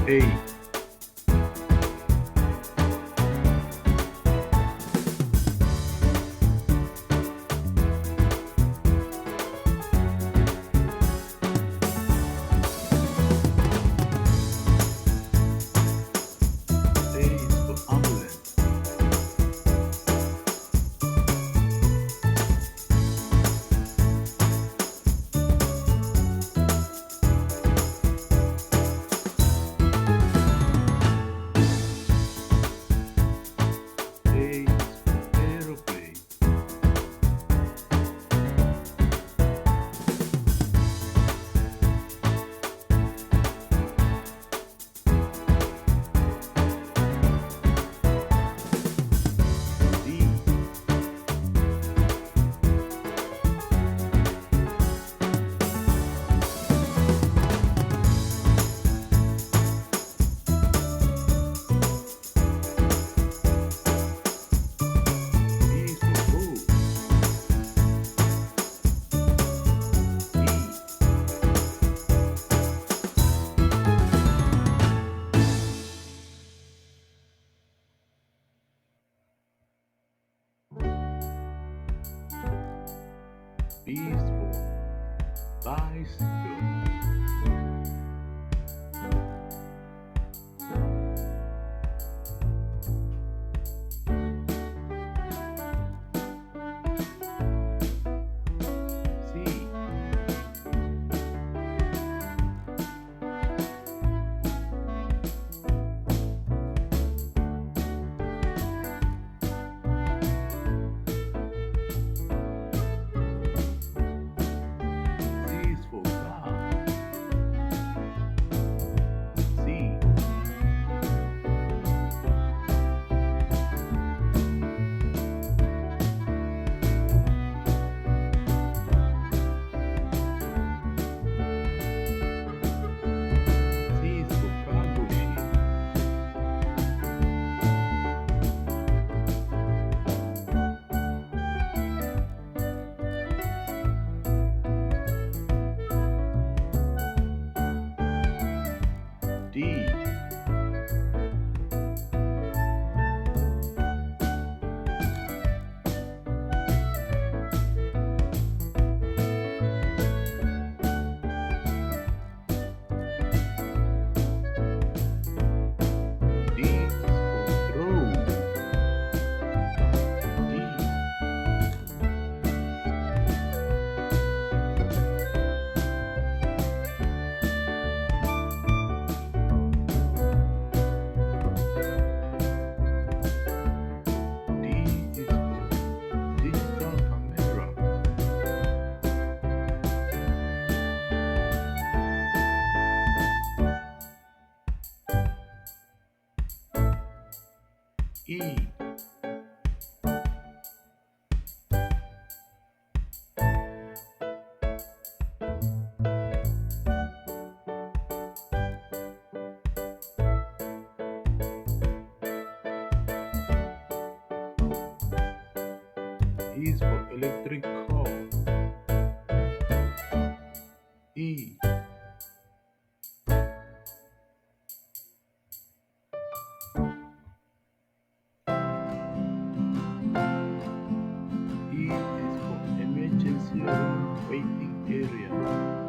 A. A is for ambulance. A is for aeroplane. D. D is for boat. E. B is for bicycle. C. C is for car. C. C is for cargo ship. D. D is for drone. D. D is for digital camera. E. E is for electric car. E. E is for emergency room waiting area.